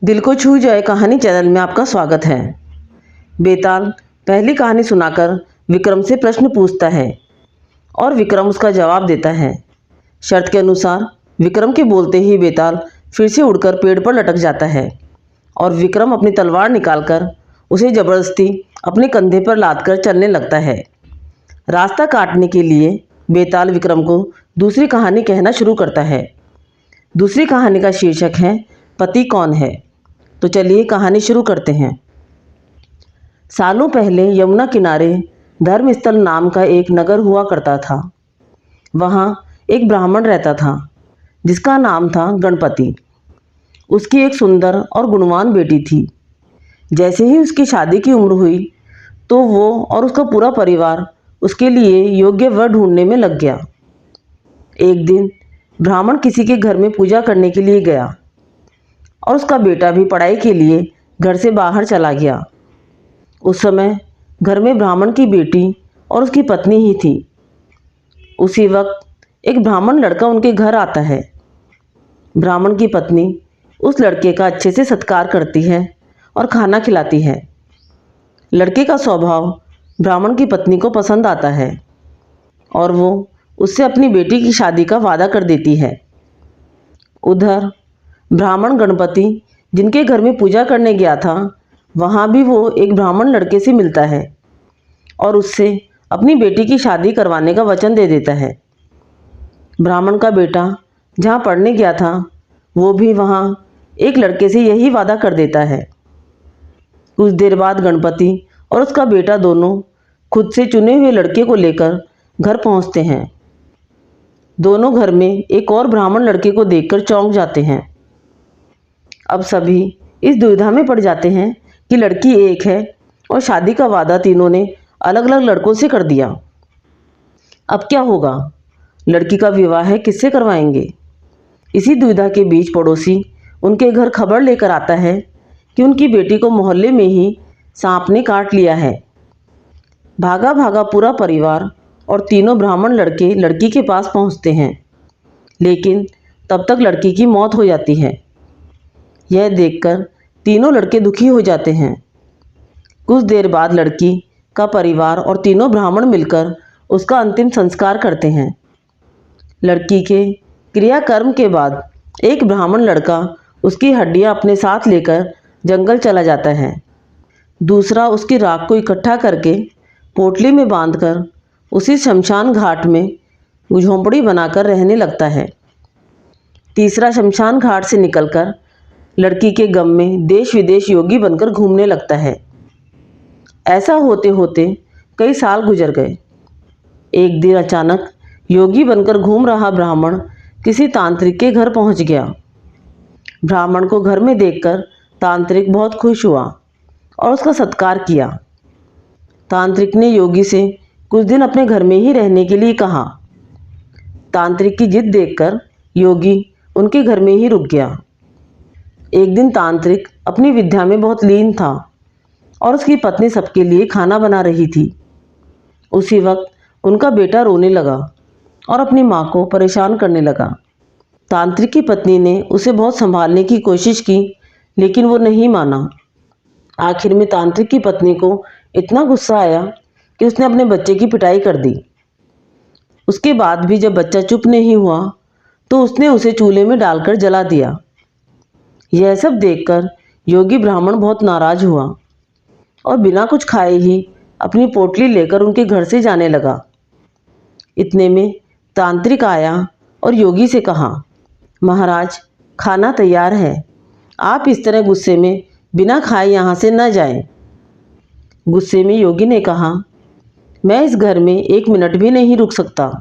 दिल को छू जाए कहानी चैनल में आपका स्वागत है। बेताल पहली कहानी सुनाकर विक्रम से प्रश्न पूछता है और विक्रम उसका जवाब देता है। शर्त के अनुसार विक्रम के बोलते ही बेताल फिर से उड़कर पेड़ पर लटक जाता है और विक्रम अपनी तलवार निकालकर उसे जबरदस्ती अपने कंधे पर लादकर चलने लगता है। रास्ता काटने के लिए बेताल विक्रम को दूसरी कहानी कहना शुरू करता है। दूसरी कहानी का शीर्षक है पति कौन है। तो चलिए कहानी शुरू करते हैं। सालों पहले यमुना किनारे धर्मस्थल नाम का एक नगर हुआ करता था। वहाँ एक ब्राह्मण रहता था जिसका नाम था गणपति। उसकी एक सुंदर और गुणवान बेटी थी। जैसे ही उसकी शादी की उम्र हुई तो वो और उसका पूरा परिवार उसके लिए योग्य वर ढूंढने में लग गया। एक दिन ब्राह्मण किसी के घर में पूजा करने के लिए गया और उसका बेटा भी पढ़ाई के लिए घर से बाहर चला गया। उस समय घर में ब्राह्मण की बेटी और उसकी पत्नी ही थी। उसी वक्त एक ब्राह्मण लड़का उनके घर आता है। ब्राह्मण की पत्नी उस लड़के का अच्छे से सत्कार करती है और खाना खिलाती है। लड़के का स्वभाव ब्राह्मण की पत्नी को पसंद आता है और वो उससे अपनी बेटी की शादी का वादा कर देती है। उधर ब्राह्मण गणपति जिनके घर में पूजा करने गया था, वहाँ भी वो एक ब्राह्मण लड़के से मिलता है और उससे अपनी बेटी की शादी करवाने का वचन दे देता है। ब्राह्मण का बेटा जहाँ पढ़ने गया था वो भी वहाँ एक लड़के से यही वादा कर देता है। कुछ देर बाद गणपति और उसका बेटा दोनों खुद से चुने हुए लड़के को लेकर घर पहुँचते हैं। दोनों घर में एक और ब्राह्मण लड़के को देखकर चौंक जाते हैं। अब सभी इस दुविधा में पड़ जाते हैं कि लड़की एक है और शादी का वादा तीनों ने अलग अलग लड़कों से कर दिया। अब क्या होगा? लड़की का विवाह किससे करवाएंगे? इसी दुविधा के बीच पड़ोसी उनके घर खबर लेकर आता है कि उनकी बेटी को मोहल्ले में ही सांप ने काट लिया है। भागा भागा पूरा परिवार और तीनों ब्राह्मण लड़के लड़की के पास पहुंचते हैं, लेकिन तब तक लड़की की मौत हो जाती है। यह देखकर तीनों लड़के दुखी हो जाते हैं। कुछ देर बाद लड़की का परिवार और तीनों ब्राह्मण मिलकर उसका अंतिम संस्कार करते हैं। लड़की के क्रियाकर्म के बाद एक ब्राह्मण लड़का उसकी हड्डियां अपने साथ लेकर जंगल चला जाता है। दूसरा उसकी राख को इकट्ठा करके पोटली में बांधकर उसी शमशान घाट में झोंपड़ी बनाकर रहने लगता है। तीसरा शमशान घाट से निकलकर लड़की के गम में देश विदेश योगी बनकर घूमने लगता है। ऐसा होते होते कई साल गुजर गए। एक दिन अचानक योगी बनकर घूम रहा ब्राह्मण किसी तांत्रिक के घर पहुंच गया। ब्राह्मण को घर में देखकर तांत्रिक बहुत खुश हुआ और उसका सत्कार किया। तांत्रिक ने योगी से कुछ दिन अपने घर में ही रहने के लिए कहा। तांत्रिक की जिद देखकर योगी उनके घर में ही रुक गया। एक दिन तांत्रिक अपनी विद्या में बहुत लीन था और उसकी पत्नी सबके लिए खाना बना रही थी। उसी वक्त उनका बेटा रोने लगा और अपनी माँ को परेशान करने लगा। तांत्रिक की पत्नी ने उसे बहुत संभालने की कोशिश की, लेकिन वो नहीं माना। आखिर में तांत्रिक की पत्नी को इतना गुस्सा आया कि उसने अपने बच्चे की पिटाई कर दी। उसके बाद भी जब बच्चा चुप नहीं हुआ तो उसने उसे चूल्हे में डालकर जला दिया। यह सब देखकर योगी ब्राह्मण बहुत नाराज हुआ और बिना कुछ खाए ही अपनी पोटली लेकर उनके घर से जाने लगा। इतने में तांत्रिक आया और योगी से कहा, महाराज, खाना तैयार है। आप इस तरह गुस्से में बिना खाए यहाँ से न जाएं। गुस्से में योगी ने कहा, मैं इस घर में एक मिनट भी नहीं रुक सकता।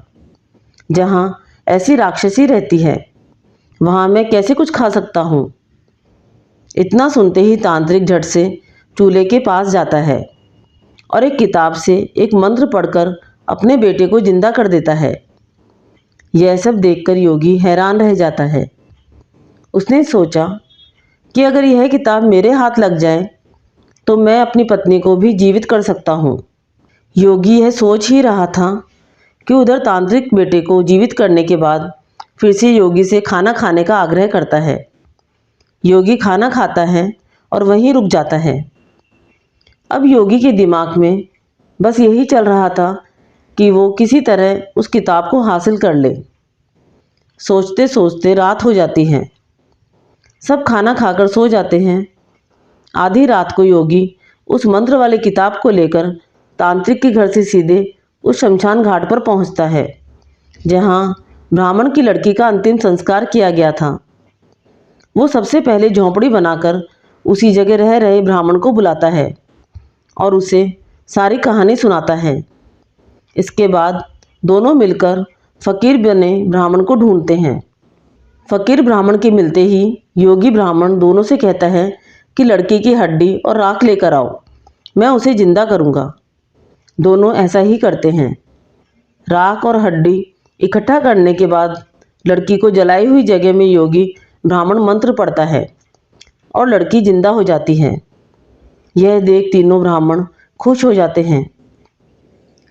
जहाँ ऐसी राक्षसी रहती है वहाँ मैं कैसे कुछ खा सकता हूँ? इतना सुनते ही तांत्रिक झट से चूल्हे के पास जाता है और एक किताब से एक मंत्र पढ़कर अपने बेटे को जिंदा कर देता है। यह सब देखकर योगी हैरान रह जाता है। उसने सोचा कि अगर यह किताब मेरे हाथ लग जाए तो मैं अपनी पत्नी को भी जीवित कर सकता हूँ। योगी यह सोच ही रहा था कि उधर तांत्रिक बेटे को जीवित करने के बाद फिर से योगी से खाना खाने का आग्रह करता है। योगी खाना खाता है और वहीं रुक जाता है। अब योगी के दिमाग में बस यही चल रहा था कि वो किसी तरह उस किताब को हासिल कर ले। सोचते सोचते रात हो जाती है। सब खाना खाकर सो जाते हैं। आधी रात को योगी उस मंत्र वाली किताब को लेकर तांत्रिक के घर से सीधे उस शमशान घाट पर पहुंचता है, जहां ब्राह्मण की लड़की का अंतिम संस्कार किया गया था। वो सबसे पहले झोंपड़ी बनाकर उसी जगह रह रहे ब्राह्मण को बुलाता है और उसे सारी कहानी सुनाता है। इसके बाद दोनों मिलकर फकीर बने ब्राह्मण को ढूंढते हैं। फकीर ब्राह्मण के मिलते ही योगी ब्राह्मण दोनों से कहता है कि लड़की की हड्डी और राख लेकर आओ, मैं उसे जिंदा करूँगा। दोनों ऐसा ही करते हैं। राख और हड्डी इकट्ठा करने के बाद लड़की को जलाई हुई जगह में योगी ब्राह्मण मंत्र पढ़ता है और लड़की जिंदा हो जाती है। यह देख तीनों ब्राह्मण खुश हो जाते हैं।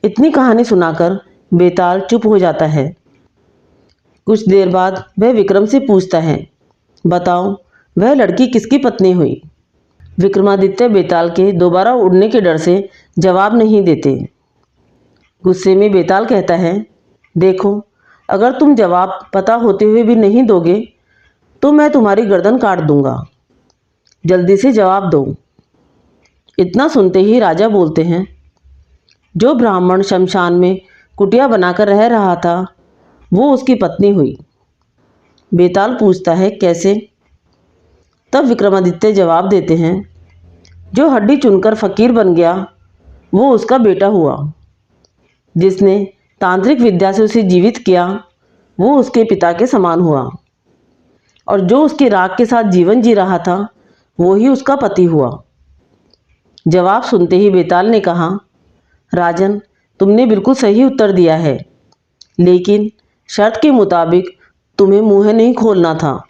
इतनी कहानी सुनाकर बेताल चुप हो जाता है। कुछ देर बाद वह विक्रम से पूछता है, बताओ वह लड़की किसकी पत्नी हुई? विक्रमादित्य बेताल के दोबारा उड़ने के डर से जवाब नहीं देते। गुस्से में बेताल कहता है, देखो अगर तुम जवाब पता होते हुए भी नहीं दोगे तो मैं तुम्हारी गर्दन काट दूंगा। जल्दी से जवाब दो। इतना सुनते ही राजा बोलते हैं, जो ब्राह्मण शमशान में कुटिया बनाकर रह रहा था वो उसकी पत्नी हुई। बेताल पूछता है, कैसे? तब विक्रमादित्य जवाब देते हैं, जो हड्डी चुनकर फकीर बन गया वो उसका बेटा हुआ। जिसने तांत्रिक विद्या से उसे जीवित किया वो उसके पिता के समान हुआ, और जो उसकी राख के साथ जीवन जी रहा था वो ही उसका पति हुआ। जवाब सुनते ही बेताल ने कहा, राजन तुमने बिल्कुल सही उत्तर दिया है, लेकिन शर्त के मुताबिक तुम्हें मुंह नहीं खोलना था,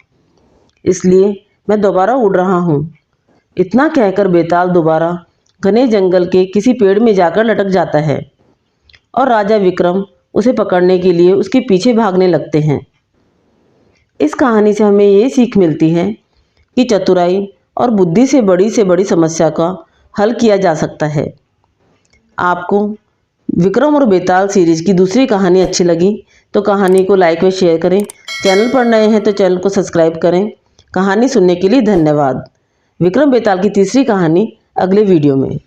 इसलिए मैं दोबारा उड़ रहा हूँ। इतना कहकर बेताल दोबारा घने जंगल के किसी पेड़ में जाकर लटक जाता है और राजा विक्रम उसे पकड़ने के लिए उसके पीछे भागने लगते हैं। इस कहानी से हमें ये सीख मिलती है कि चतुराई और बुद्धि से बड़ी समस्या का हल किया जा सकता है। आपको विक्रम और बेताल सीरीज की दूसरी कहानी अच्छी लगी तो कहानी को लाइक व शेयर करें। चैनल पर नए हैं तो चैनल को सब्सक्राइब करें। कहानी सुनने के लिए धन्यवाद। विक्रम बेताल की तीसरी कहानी अगले वीडियो में।